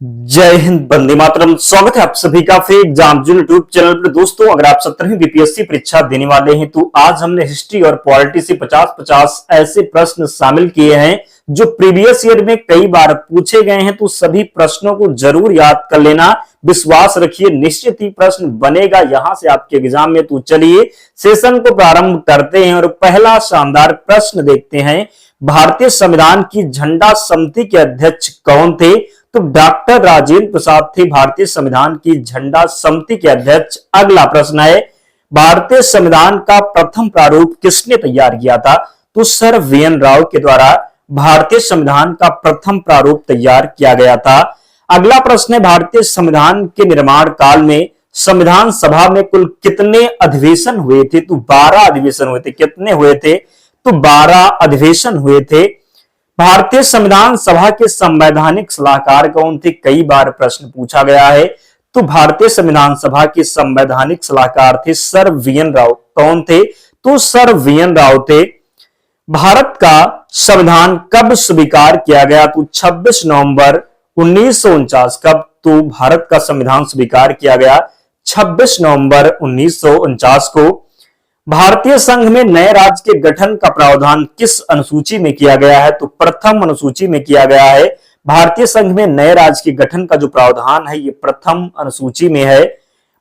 जय हिंद, वंदे मातरम। स्वागत है आप सभी का फिर एग्जाम जो यूट्यूब चैनल पर। दोस्तों, अगर आप 17वीं बीपीएससी परीक्षा देने वाले हैं तो आज हमने हिस्ट्री और पॉलिटी से 50-50 ऐसे प्रश्न शामिल किए हैं जो प्रीवियस ईयर में कई बार पूछे गए हैं। तो सभी प्रश्नों को जरूर याद कर लेना। विश्वास रखिए, निश्चित ही प्रश्न बनेगा यहां से आपके एग्जाम में। तो चलिए सेशन को प्रारंभ करते हैं और पहला शानदार प्रश्न देखते हैं। भारतीय संविधान की झंडा समिति के अध्यक्ष कौन थे? तो डॉक्टर राजेंद्र प्रसाद थे भारतीय संविधान की झंडा समिति के अध्यक्ष। अगला प्रश्न है, भारतीय संविधान का प्रथम प्रारूप किसने तैयार किया था? तो सर वीएन राव के द्वारा भारतीय संविधान का प्रथम प्रारूप तैयार किया गया था। अगला प्रश्न है, भारतीय संविधान के निर्माण काल में संविधान सभा में कुल कितने अधिवेशन हुए थे? तो 12 अधिवेशन हुए थे। कितने हुए थे? तो 12 अधिवेशन हुए थे। भारतीय संविधान सभा के संवैधानिक सलाहकार कौन थे? कई बार प्रश्न पूछा गया है। तो भारतीय संविधान सभा के संवैधानिक सलाहकार थे सर वीएन राव। कौन थे? तो सर वीएन राव थे। भारत का संविधान कब स्वीकार किया गया? तो 26 नवंबर 1949। कब? तो भारत का संविधान स्वीकार किया गया 26 नवंबर 1949 को। भारतीय संघ में नए राज्य के गठन का प्रावधान किस अनुसूची में किया गया है? तो प्रथम अनुसूची में किया गया है। भारतीय संघ में नए राज्य के गठन का जो प्रावधान है ये प्रथम अनुसूची में है।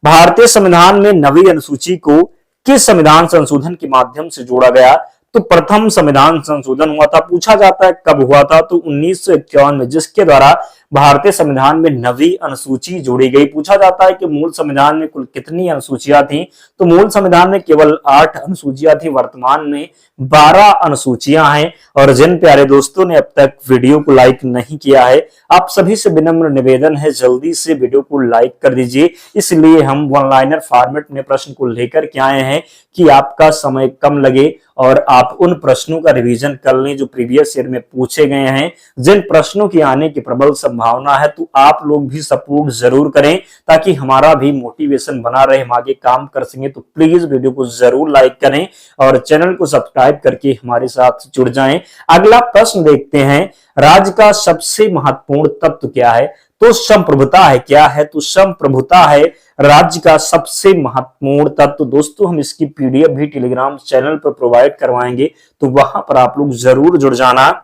भारतीय संविधान में नवी अनुसूची को किस संविधान संशोधन के माध्यम से जोड़ा गया? तो प्रथम संविधान संशोधन हुआ था। पूछा जाता है कब हुआ था? तो 1951 में, जिसके द्वारा भारतीय संविधान में नवी अनुसूची जोड़ी गई। पूछा जाता है कि मूल संविधान में कुल कितनी अनुसूचियां थी? तो मूल संविधान में केवल 8 अनुसूचियां थी। वर्तमान में 12 अनुसूचियां हैं। और जिन प्यारे दोस्तों ने अब तक वीडियो को लाइक नहीं किया है, आप सभी से विनम्र निवेदन है जल्दी से वीडियो को लाइक कर दीजिए। इसलिए हम वन लाइनर फॉर्मेट में प्रश्न को लेकर के आए हैं कि आपका समय कम लगे और आप उन प्रश्नों का रिवीजन कर लें जो प्रीवियस ईयर में पूछे गए हैं। जिन प्रश्नों के आने की प्रबल संभावना है, तो आप लोग भी सपोर्ट जरूर करें ताकि हमारा भी मोटिवेशन बना रहे, हम आगे काम कर सकें। तो प्लीज वीडियो को जरूर लाइक करें और चैनल को सब्सक्राइब करके हमारे साथ जुड़ जाएं। अगला प्रश्न देखते हैं, राज्य का सबसे महत्वपूर्ण तत्व क्या है? तो संप्रभुता है। क्या है? तो संप्रभुता है राज्य का सबसे महत्वपूर्ण तत्व। दोस्तों, हम इसकी पीडीएफ भी टेलीग्राम चैनल पर प्रोवाइड करवाएंगे, तो वहां पर आप लोग जरूर जुड़ जाना।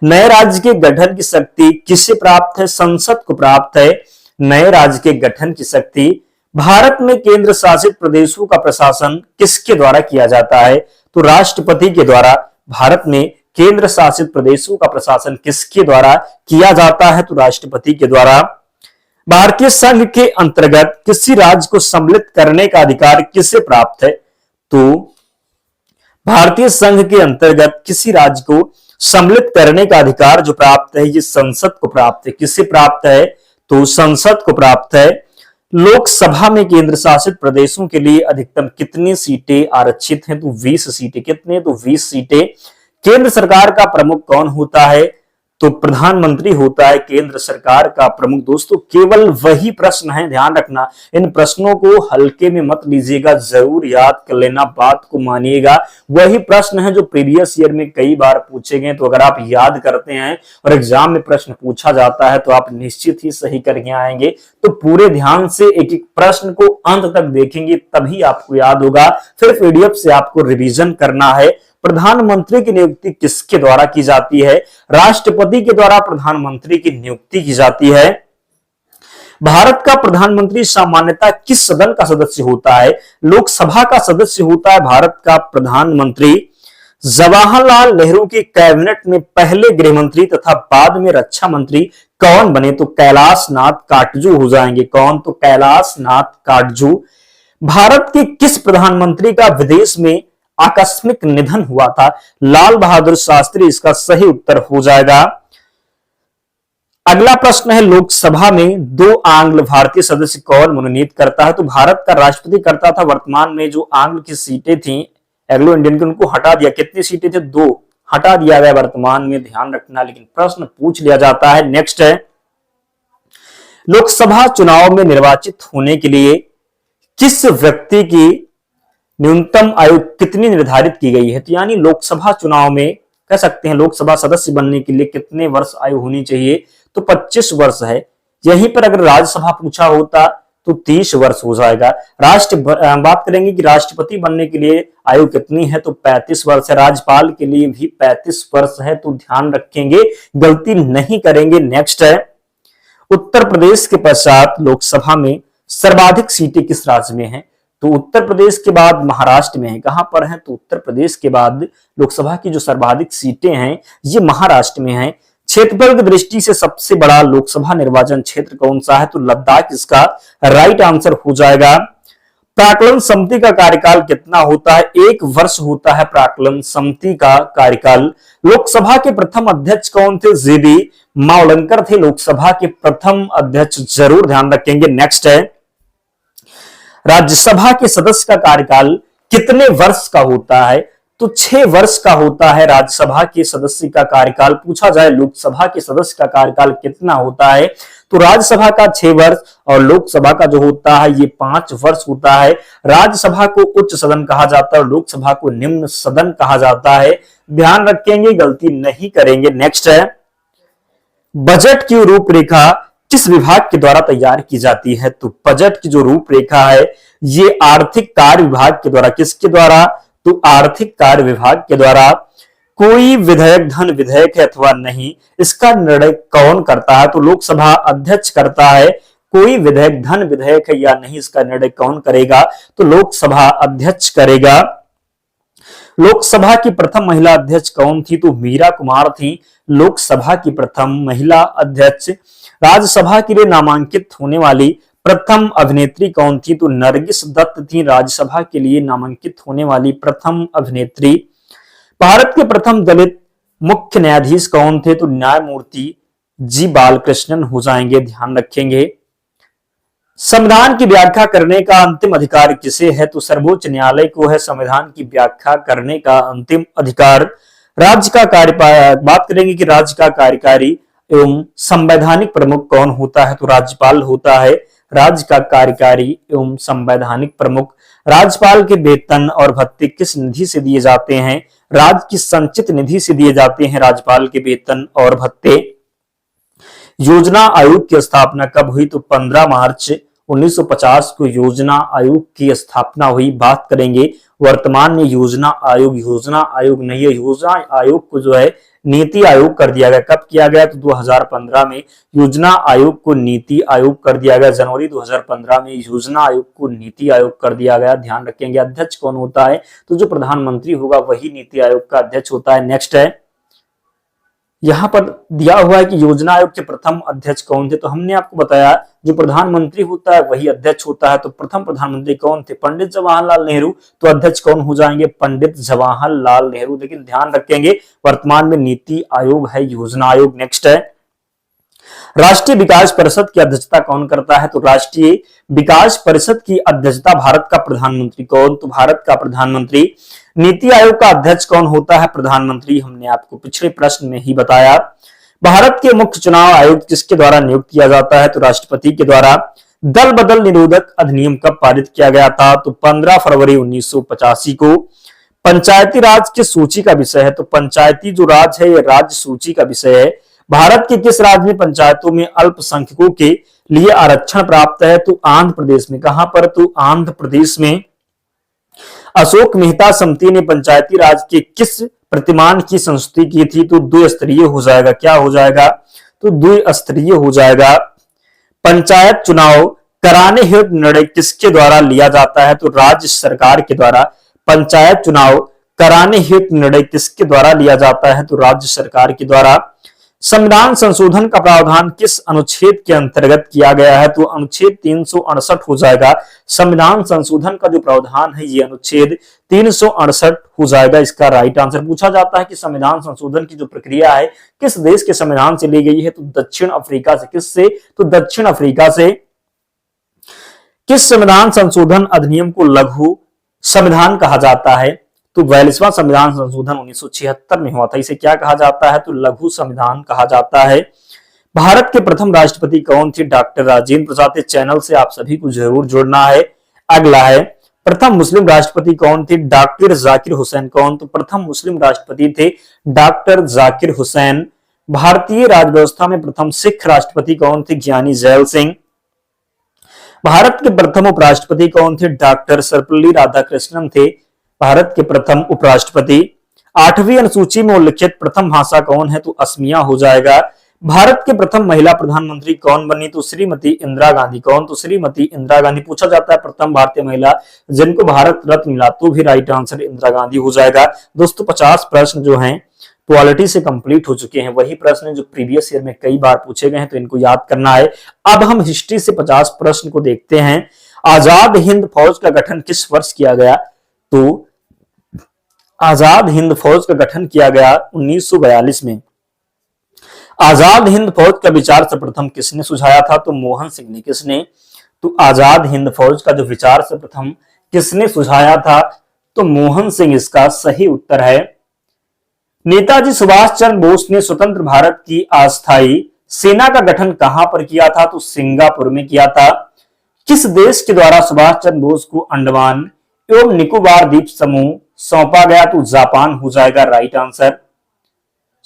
नए राज्य के गठन की शक्ति किसे प्राप्त है? संसद को प्राप्त है नए राज्य के गठन की शक्ति। भारत में केंद्र शासित प्रदेशों का प्रशासन किसके द्वारा किया जाता है? तो राष्ट्रपति के द्वारा। भारत में केंद्र शासित प्रदेशों का प्रशासन किसके द्वारा किया जाता है? तो राष्ट्रपति के द्वारा। भारतीय संघ के अंतर्गत किसी राज्य को सम्मिलित करने का अधिकार किसे प्राप्त है? तो भारतीय संघ के अंतर्गत किसी राज्य को सम्मिलित करने का अधिकार जो प्राप्त है ये संसद को प्राप्त है। किसे प्राप्त है? तो संसद को प्राप्त है। लोकसभा में केंद्र शासित प्रदेशों के लिए अधिकतम कितनी सीटें आरक्षित हैं? तो 20 सीटें। कितने? तो 20 सीटें। केंद्र सरकार का प्रमुख कौन होता है? तो प्रधानमंत्री होता है केंद्र सरकार का प्रमुख। दोस्तों, केवल वही प्रश्न है, ध्यान रखना। इन प्रश्नों को हल्के में मत लीजिएगा, जरूर याद कर लेना, बात को मानिएगा। वही प्रश्न है जो प्रीवियस ईयर में कई बार पूछे गए। तो अगर आप याद करते हैं और एग्जाम में प्रश्न पूछा जाता है तो आप निश्चित ही सही करके आएंगे। तो पूरे ध्यान से एक एक प्रश्न को अंत तक देखेंगे, तभी आपको याद होगा। फिर पीडीएफ से आपको रिवीजन करना है। प्रधानमंत्री की नियुक्ति किसके द्वारा की जाती है? राष्ट्रपति के द्वारा प्रधानमंत्री की नियुक्ति की जाती है। भारत का प्रधानमंत्री सामान्यतः किस सदन का सदस्य होता है? लोकसभा का सदस्य होता है भारत का प्रधानमंत्री। जवाहरलाल नेहरू की कैबिनेट में पहले गृह मंत्री तथा बाद में रक्षा मंत्री कौन बने? तो कैलाश नाथ काटजू हो जाएंगे। कौन? तो कैलाश नाथ काटजू। भारत के किस प्रधानमंत्री का विदेश में आकस्मिक निधन हुआ था? लाल बहादुर शास्त्री इसका सही उत्तर हो जाएगा। अगला प्रश्न है, लोकसभा में 2 आंग्ल भारतीय सदस्य कौन मनोनीत करता है? तो भारत का राष्ट्रपति करता था। वर्तमान में जो आंग्ल की सीटें थी एंग्लो इंडियन की, उनको हटा दिया। कितनी सीटें थे? 2 हटा दिया गया वर्तमान में, ध्यान रखना। लेकिन प्रश्न पूछ लिया जाता है। नेक्स्ट है, लोकसभा चुनाव में निर्वाचित होने के लिए किस व्यक्ति की न्यूनतम आयु कितनी निर्धारित की गई है? तो यानी लोकसभा चुनाव में कह सकते हैं लोकसभा सदस्य बनने के लिए कितने वर्ष आयु होनी चाहिए? तो 25 वर्ष है। यहीं पर अगर राज्यसभा पूछा होता तो 30 वर्ष हो जाएगा। बात करेंगे कि राष्ट्रपति बनने के लिए आयु कितनी है, तो 35 वर्ष है। राज्यपाल के लिए भी 35 वर्ष है, तो ध्यान रखेंगे, गलती नहीं करेंगे। नेक्स्ट है, उत्तर प्रदेश के पश्चात लोकसभा में सर्वाधिक सीटें किस राज्य में हैं? तो उत्तर प्रदेश के बाद महाराष्ट्र में है। कहां पर है? तो उत्तर प्रदेश के बाद लोकसभा की जो सर्वाधिक सीटें हैं ये महाराष्ट्र में है। क्षेत्रफल की दृष्टि से सबसे बड़ा लोकसभा निर्वाचन क्षेत्र कौन सा है? तो लद्दाख इसका राइट आंसर हो जाएगा। प्राक्कलन समिति का कार्यकाल कितना होता है? 1 वर्ष होता है प्राक्कलन समिति का कार्यकाल। लोकसभा के प्रथम अध्यक्ष कौन थे? जीबी मावलंकर थे लोकसभा के प्रथम अध्यक्ष, जरूर ध्यान रखेंगे। नेक्स्ट है, राज्यसभा के सदस्य का कार्यकाल कितने वर्ष का होता है? तो 6 वर्ष का होता है राज्यसभा के सदस्य का कार्यकाल। पूछा जाए लोकसभा के सदस्य का कार्यकाल कितना होता है, तो राज्यसभा का 6 वर्ष और लोकसभा का जो होता है ये 5 वर्ष होता है। राज्यसभा को उच्च सदन कहा जाता है और लोकसभा को निम्न सदन कहा जाता है। ध्यान रखेंगे, गलती नहीं करेंगे। नेक्स्ट है, बजट की रूपरेखा किस विभाग के द्वारा तैयार की जाती है? तो बजट की जो रूपरेखा है ये आर्थिक कार्य विभाग के द्वारा। किसके द्वारा? तो आर्थिक कार्य विभाग के द्वारा। कोई विधेयक धन विधेयक है अथवा नहीं, इसका निर्णय कौन करता है? तो लोकसभा अध्यक्ष करता है। कोई विधेयक धन विधेयक है या नहीं, इसका निर्णय कौन करेगा? तो लोकसभा अध्यक्ष करेगा। लोकसभा की प्रथम महिला अध्यक्ष कौन थी? तो मीरा कुमार थी लोकसभा की प्रथम महिला अध्यक्ष। राज्यसभा के लिए नामांकित होने वाली प्रथम अभिनेत्री कौन थी? तो नरगिस दत्त थी राज्यसभा के लिए नामांकित होने वाली प्रथम अभिनेत्री। भारत के प्रथम दलित मुख्य न्यायाधीश कौन थे? तो न्यायमूर्ति जी बालकृष्णन हो जाएंगे, ध्यान रखेंगे। संविधान की व्याख्या करने का अंतिम अधिकार किसे है? तो सर्वोच्च न्यायालय को है संविधान की व्याख्या करने का अंतिम अधिकार। राज्य का बात करेंगे कि राज्य का कार्यकारी एवं संवैधानिक प्रमुख कौन होता है? तो राज्यपाल होता है राज्य का कार्यकारी एवं संवैधानिक प्रमुख। राज्यपाल के वेतन और भत्ते किस निधि से दिए जाते हैं? राज्य की संचित निधि से दिए जाते हैं राज्यपाल के वेतन और भत्ते। योजना आयोग की स्थापना कब हुई? तो 15 मार्च 1950 को योजना आयोग की स्थापना हुई। बात करेंगे वर्तमान में योजना आयोग नहीं है, योजना आयोग को जो है नीति आयोग कर दिया गया। कब किया गया? तो 2015 में योजना आयोग को नीति आयोग कर दिया गया। जनवरी 2015 में योजना आयोग को नीति आयोग कर दिया गया। ध्यान रखेंगे। अध्यक्ष कौन होता है? तो जो प्रधानमंत्री होगा वही नीति आयोग का अध्यक्ष होता है। नेक्स्ट है, यहां पर दिया हुआ है कि योजना आयोग के प्रथम अध्यक्ष कौन थे? तो हमने आपको बताया जो प्रधानमंत्री होता है वही अध्यक्ष होता है। तो प्रथम प्रधानमंत्री कौन थे? पंडित जवाहरलाल नेहरू। तो अध्यक्ष कौन हो जाएंगे? पंडित जवाहरलाल नेहरू। लेकिन ध्यान रखेंगे वर्तमान में नीति आयोग है योजना आयोग। नेक्स्ट है, राष्ट्रीय विकास परिषद की अध्यक्षता कौन करता है? तो राष्ट्रीय विकास परिषद की अध्यक्षता भारत का प्रधानमंत्री कौन? तो भारत का प्रधानमंत्री। नीति आयोग का अध्यक्ष कौन होता है? प्रधानमंत्री। हमने आपको पिछले प्रश्न में ही बताया। भारत के मुख्य चुनाव आयुक्त किसके द्वारा नियुक्त किया जाता है? तो राष्ट्रपति के द्वारा। दल बदल निरोधक अधिनियम कब पारित किया गया था? तो 15 फरवरी 1985 को। पंचायती राज किस सूची का विषय है? तो पंचायती जो राज है ये राज्य सूची का विषय है। भारत के किस राज्य में पंचायतों में अल्पसंख्यकों के लिए आरक्षण प्राप्त है? तो आंध्र प्रदेश में। कहां पर? तो आंध्र प्रदेश में। अशोक मेहता समिति ने पंचायती राज के किस प्रतिमान की संस्तुति की थी? तो द्विस्तरीय हो जाएगा। क्या हो जाएगा? तो द्विस्तरीय हो जाएगा। पंचायत चुनाव कराने हेतु निर्णय किसके द्वारा लिया जाता है? तो राज्य सरकार के द्वारा। पंचायत चुनाव कराने हेतु निर्णय किसके द्वारा लिया जाता है? तो राज्य सरकार के द्वारा। संविधान संशोधन का प्रावधान किस अनुच्छेद के अंतर्गत किया गया है? तो अनुच्छेद 368 हो जाएगा। संविधान संशोधन का जो प्रावधान है ये अनुच्छेद 368 हो जाएगा, इसका राइट आंसर। पूछा जाता है कि संविधान संशोधन की जो प्रक्रिया है किस देश के संविधान से ली गई है? तो दक्षिण अफ्रीका से। किससे? तो दक्षिण अफ्रीका से। किस संविधान संशोधन अधिनियम को लघु संविधान कहा जाता है? तो 42वां संविधान संशोधन 1976 में हुआ था। इसे क्या कहा जाता है? तो लघु संविधान कहा जाता है। भारत के प्रथम राष्ट्रपति कौन थे? डॉक्टर राजेंद्र प्रसाद। इस चैनल से आप सभी को जरूर जुड़ना है। अगला है, प्रथम मुस्लिम राष्ट्रपति कौन थे? डॉक्टर जाकिर हुसैन। कौन? तो प्रथम मुस्लिम राष्ट्रपति थे डॉक्टर जाकिर हुसैन। भारतीय राजव्यवस्था में प्रथम सिख राष्ट्रपति कौन थे? ज्ञानी जैल सिंह। भारत के प्रथम उपराष्ट्रपति कौन थे? डॉक्टर सर्वपल्ली राधाकृष्णन थे भारत के प्रथम उपराष्ट्रपति। 8वीं अनुसूची में उल्लिखित प्रथम भाषा कौन है? तो असमिया हो जाएगा। भारत के प्रथम महिला प्रधानमंत्री कौन बनी? तो श्रीमती इंदिरा गांधी। कौन? तो श्रीमती इंदिरा गांधी। पूछा जाता है प्रथम भारतीय महिला जिनको भारत रत्न मिला, तो भी राइट आंसर इंदिरा गांधी हो जाएगा। दोस्तों 50 प्रश्न जो हैं पॉलिटी से कंप्लीट हो चुके हैं। वही प्रश्न जो प्रीवियस ईयर में कई बार पूछे गए हैं, तो इनको याद करना है। अब हम हिस्ट्री से 50 प्रश्न को देखते हैं। आजाद हिंद फौज का गठन किस वर्ष किया गया? तो आजाद हिंद फौज का गठन किया गया 1942 में। आजाद हिंद फौज का विचार सर्वप्रथम किसने सुझाया था? तो मोहन सिंह ने। किसने? तो आजाद हिंद फौज का जो विचार सर्वप्रथम किसने सुझाया था? तो मोहन सिंह इसका सही उत्तर है। नेताजी सुभाष चंद्र बोस ने स्वतंत्र भारत की अस्थायी सेना का गठन कहां पर किया था? तो सिंगापुर में किया था। किस देश के द्वारा सुभाष चंद्र बोस को अंडमान एवं निकोबार द्वीप समूह सौंपा गया? तो जापान हो जाएगा राइट आंसर।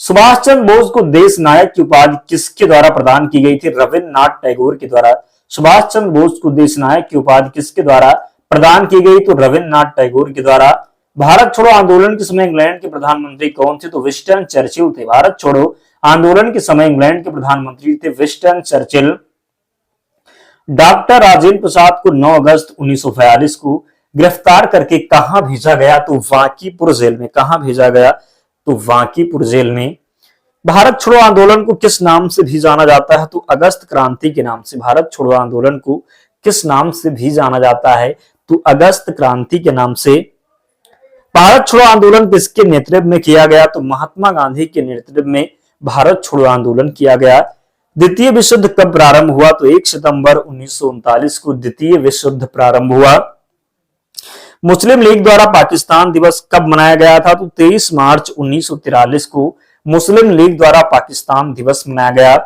सुभाष चंद्र बोस को देश नायक की उपाधि किसके द्वारा प्रदान की गई थी? रविन्द्रनाथ टैगोर के द्वारा। सुभाष चंद्र बोस को देश नायक की उपाधि किसके द्वारा प्रदान की गई? तो रविन्द्रनाथ टैगोर के द्वारा। भारत छोड़ो आंदोलन के समय इंग्लैंड के प्रधानमंत्री कौन थे? तो विंस्टन चर्चिल थे। भारत छोड़ो आंदोलन के समय इंग्लैंड के प्रधानमंत्री थे Winston Churchill. Doctor Rajendra Prasad को 9 अगस्त 1942 को गिरफ्तार करके कहां भेजा गया? तो वांकीपुर जेल में। कहां भेजा गया? तो वांकीपुर जेल में। भारत छोड़ो आंदोलन को किस नाम से भी जाना जाता है? तो अगस्त क्रांति के नाम से। भारत छोड़ो आंदोलन को किस नाम से भी जाना जाता है? तो अगस्त क्रांति के नाम से। भारत छोड़ो आंदोलन किसके नेतृत्व में किया गया? तो महात्मा गांधी के नेतृत्व में भारत छोड़ो आंदोलन किया गया। द्वितीय विश्व युद्ध कब प्रारंभ हुआ? तो 1 सितंबर 1939 को द्वितीय विश्व युद्ध प्रारंभ हुआ। मुस्लिम लीग द्वारा पाकिस्तान दिवस कब मनाया गया था? तो 23 मार्च 1943 को मुस्लिम लीग द्वारा पाकिस्तान दिवस मनाया गया।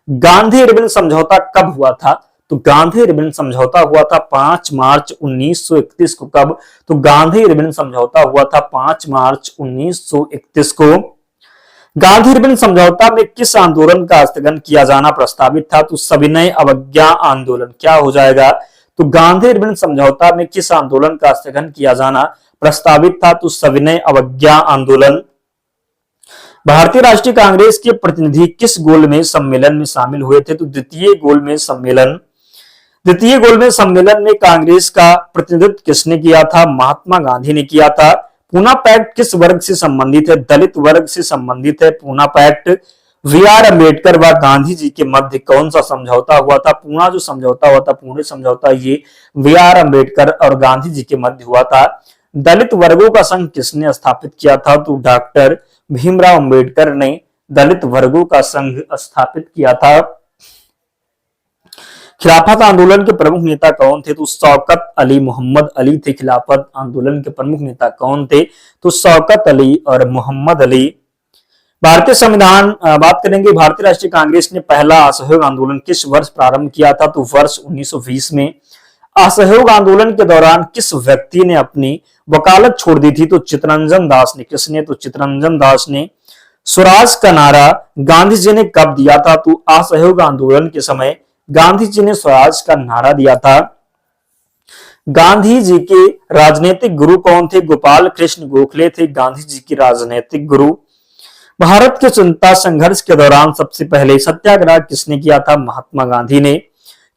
गांधी रिबन समझौता कब हुआ था? तो गांधी रिबन समझौता हुआ था 5 मार्च 1931 को। कब? तो गांधी रिबन समझौता हुआ था 5 मार्च 1931 को। गांधी रिबन समझौता में किस आंदोलन का स्थगन किया जाना प्रस्तावित था? तो सविनय अवज्ञा आंदोलन। क्या हो जाएगा? तो गांधी रिबन समझौता में किस आंदोलन का स्थगन किया जाना प्रस्तावित था? तो सविनय अवज्ञा आंदोलन। भारतीय राष्ट्रीय कांग्रेस के प्रतिनिधि किस गोलमेज सम्मेलन में शामिल हुए थे? तो द्वितीय गोलमेज सम्मेलन। द्वितीय गोलमेज सम्मेलन में कांग्रेस का प्रतिनिधित्व किसने किया था? महात्मा गांधी ने किया था। पूना पैक्ट किस वर्ग से संबंधित है? दलित वर्ग से संबंधित है पूना पैक्ट। वी.आर. अम्बेडकर व गांधी जी के मध्य कौन सा समझौता हुआ था? पूना जो समझौता हुआ था, पुणे समझौता, ये वी.आर. अम्बेडकर और गांधी जी के मध्य हुआ था। दलित वर्गों का संघ किसने स्थापित किया था? तो डॉक्टर भीमराव अंबेडकर ने दलित वर्गों का संघ स्थापित किया था। खिलाफत आंदोलन के प्रमुख नेता कौन थे? तो शौकत अली मोहम्मद अली थे। खिलाफत आंदोलन के प्रमुख नेता कौन थे? तो शौकत अली और मोहम्मद अली। भारतीय संविधान बात करेंगे। भारतीय राष्ट्रीय कांग्रेस ने पहला असहयोग आंदोलन किस वर्ष प्रारंभ किया था? तो वर्ष 1920 में। असहयोग आंदोलन के दौरान किस व्यक्ति ने अपनी वकालत छोड़ दी थी? तो चित्तरंजन दास ने। किसने? तो चित्तरंजन दास ने। स्वराज का नारा गांधी जी ने कब दिया था? तो असहयोग आंदोलन के समय गांधी जी ने स्वराज का नारा दिया था। गांधी जी के राजनीतिक गुरु कौन थे? गोपाल कृष्ण गोखले थे गांधी जी के राजनीतिक गुरु। भारत के स्वतंत्रता संघर्ष के दौरान सबसे पहले सत्याग्रह किसने किया था? महात्मा गांधी ने।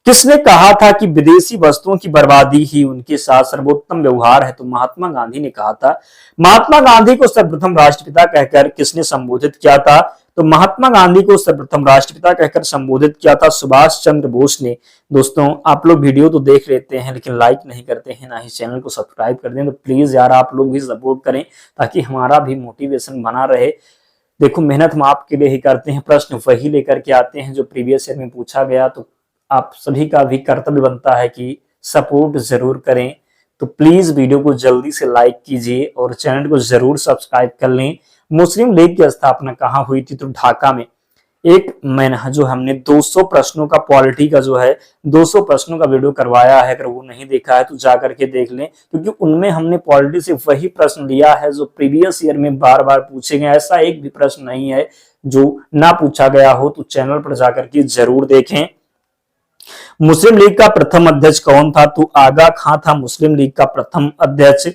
किसने कहा था कि विदेशी वस्तुओं की बर्बादी ही उनके साथ सर्वोत्तम व्यवहार है? तो महात्मा गांधी ने कहा था। महात्मा गांधी को सर्वप्रथम राष्ट्रपिता कहकर किसने संबोधित किया था? तो महात्मा गांधी को सर्वप्रथम राष्ट्रपिता कहकर संबोधित किया था सुभाष चंद्र बोस ने। दोस्तों आप लोग वीडियो तो देख लेते हैं लेकिन लाइक नहीं करते हैं, ना ही चैनल को सब्सक्राइब कर दें, तो प्लीज यार आप लोग भी सपोर्ट करें ताकि हमारा भी मोटिवेशन बना रहे। देखो मेहनत हम आपके लिए ही करते हैं, प्रश्न वही लेकर के आते हैं जो प्रीवियस ईयर में पूछा गया, तो आप सभी का भी कर्तव्य बनता है कि सपोर्ट जरूर करें। तो प्लीज वीडियो को जल्दी से लाइक कीजिए और चैनल को जरूर सब्सक्राइब कर लें। मुस्लिम लीग की स्थापना कहाँ हुई थी? तो ढाका में। एक मैंने जो हमने 200 प्रश्नों का पॉलिटी का जो है 200 प्रश्नों का वीडियो करवाया है, अगर वो नहीं देखा है तो जाकर के देख लें, क्योंकि उनमें हमने पॉलिटी से वही प्रश्न लिया है जो प्रीवियस ईयर में बार बार पूछे गए। ऐसा एक भी प्रश्न नहीं है जो ना पूछा गया हो, तो चैनल पर जाकर के जरूर देखें। मुस्लिम लीग का प्रथम अध्यक्ष कौन था? तो आगा खां था मुस्लिम लीग का प्रथम अध्यक्ष।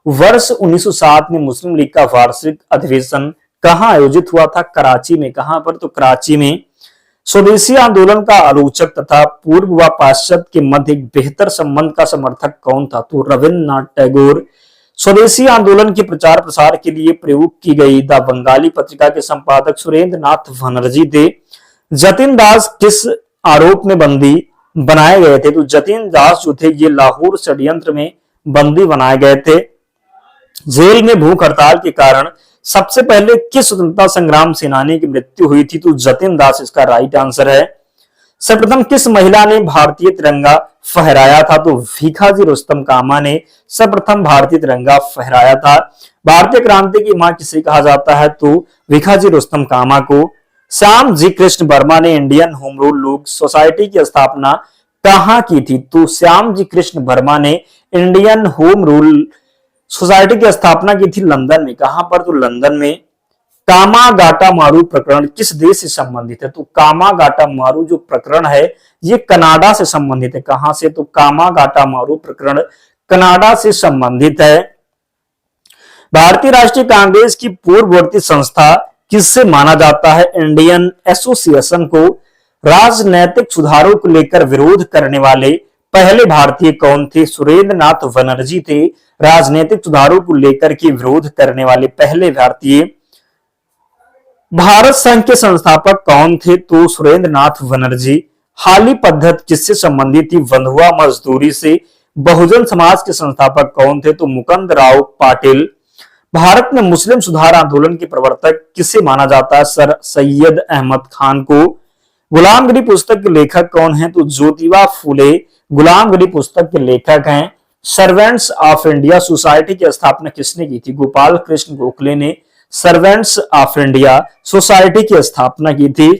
वर्ष 1907 में मुस्लिम लीग का वार्षिक अधिवेशन कहां आयोजित हुआ था? कराची में। कहां पर? तो कराची में। स्वदेशी आंदोलन का आलोचक तथा पूर्व व पाश्चात्य के मध्य एक बेहतर संबंध का समर्थक कौन था? तो रविन्द्रनाथ टैगोर। स्वदेशी आंदोलन के प्रचार प्रसार के लिए प्रयोग की गई द बंगाली पत्रिका के संपादक सुरेंद्र नाथ बनर्जी थे। जतिन दास किस आरोप में बंदी बनाए गए थे? तो जतिन दास जो थे ये लाहौर षड्यंत्र में बंदी बनाए गए थे। जेल में भूख हड़ताल के कारण सबसे पहले किस स्वतंत्रता संग्राम सेनानी की मृत्यु हुई थी? तो जतिन दास इसका राइट आंसर है। सर्वप्रथम किस महिला ने भारतीय तिरंगा फहराया था? तो भीखाजी रुस्तम कामा ने सर्वप्रथम भारतीय तिरंगा फहराया था। भारतीय क्रांति की मां किसे कहा जाता है? तो भीखाजी रुस्तम कामा को। श्याम जी कृष्ण वर्मा ने इंडियन होम रूल लोक सोसाइटी की स्थापना कहां की थी? तो श्याम जी कृष्ण वर्मा ने इंडियन होम रूल सोसाइटी की स्थापना की थी लंदन में। कहां पर? तो लंदन में। कामागाटा मारू प्रकरण किस देश से संबंधित है? तो कामागाटा मारू जो प्रकरण है ये कनाडा से संबंधित है। कहां से? तो कामागाटा मारू प्रकरण कनाडा से संबंधित है। भारतीय राष्ट्रीय कांग्रेस की पूर्ववर्ती संस्था किससे माना जाता है? इंडियन एसोसिएशन को। राजनैतिक सुधारों को लेकर विरोध करने वाले पहले भारतीय कौन थे? सुरेंद्र नाथ बनर्जी थे। राजनीतिक सुधारों को लेकर के विरोध करने वाले पहले भारतीय। भारत संघ के संस्थापक कौन थे? तो सुरेंद्र नाथ बनर्जी। हाली पद्धति किससे संबंधित थी? बंधुआ मजदूरी से। बहुजन समाज के संस्थापक कौन थे? तो मुकुंद राव पाटिल। भारत में मुस्लिम सुधार आंदोलन के प्रवर्तक किसे माना जाता है? सर सैयद अहमद खान को। गुलामगिरी पुस्तक के लेखक कौन है? तो ज्योतिबा फूले गुलामगिरी पुस्तक के लेखक हैं। सर्वेंट्स ऑफ इंडिया सोसाइटी की स्थापना किसने की थी? गोपाल कृष्ण गोखले ने सर्वेंट्स ऑफ इंडिया सोसाइटी की स्थापना की थी।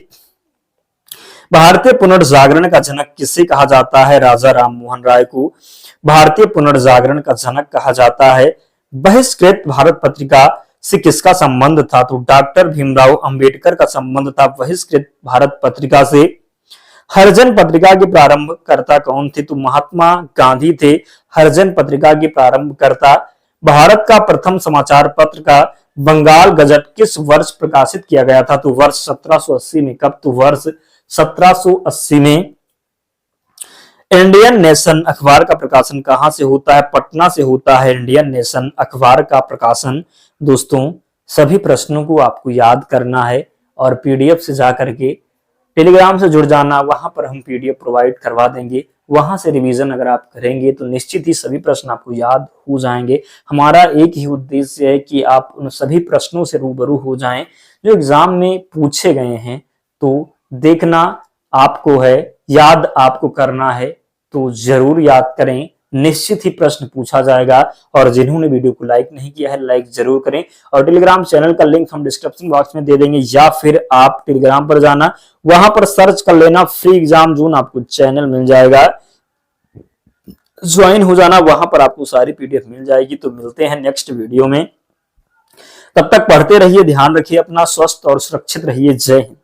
भारतीय पुनर्जागरण का जनक किसे कहा जाता है? राजा राममोहन राय को भारतीय पुनर्जागरण का जनक कहा जाता है। बहिष्कृत भारत पत्रिका से किसका संबंध था? तो डॉक्टर भीमराव अंबेडकर का संबंध था बहिष्कृत भारत पत्रिका से। हरिजन पत्रिका के प्रारंभकर्ता कौन थे? तो महात्मा गांधी थे हरिजन पत्रिका के प्रारंभकर्ता। भारत का प्रथम समाचार पत्र का बंगाल गजट किस वर्ष प्रकाशित किया गया था? तो वर्ष 1780 में। कब? तो वर्ष 1780 में। इंडियन नेशन अखबार का प्रकाशन कहां से होता है? पटना से होता है इंडियन नेशन अखबार का प्रकाशन। दोस्तों सभी प्रश्नों को आपको याद करना है और पीडीएफ से जाकर के टेलीग्राम से जुड़ जाना, वहां पर हम पीडीएफ प्रोवाइड करवा देंगे। वहां से रिवीजन अगर आप करेंगे तो निश्चित ही सभी प्रश्न आपको याद हो जाएंगे। हमारा एक ही उद्देश्य है कि आप उन सभी प्रश्नों से रूबरू हो जाएं जो एग्जाम में पूछे गए हैं। तो देखना आपको है, याद आपको करना है, तो जरूर याद करें। निश्चित ही प्रश्न पूछा जाएगा। और जिन्होंने वीडियो को लाइक नहीं किया है लाइक जरूर करें। और टेलीग्राम चैनल का लिंक हम डिस्क्रिप्शन बॉक्स में दे देंगे, या फिर आप टेलीग्राम पर जाना, वहां पर सर्च कर लेना फ्री एग्जाम जोन, आपको चैनल मिल जाएगा, ज्वाइन हो जाना, वहां पर आपको सारी पीडीएफ मिल जाएगी। तो मिलते हैं नेक्स्ट वीडियो में, तब तक पढ़ते रहिए, ध्यान रखिए अपना, स्वस्थ और सुरक्षित रहिए। जय हिंद।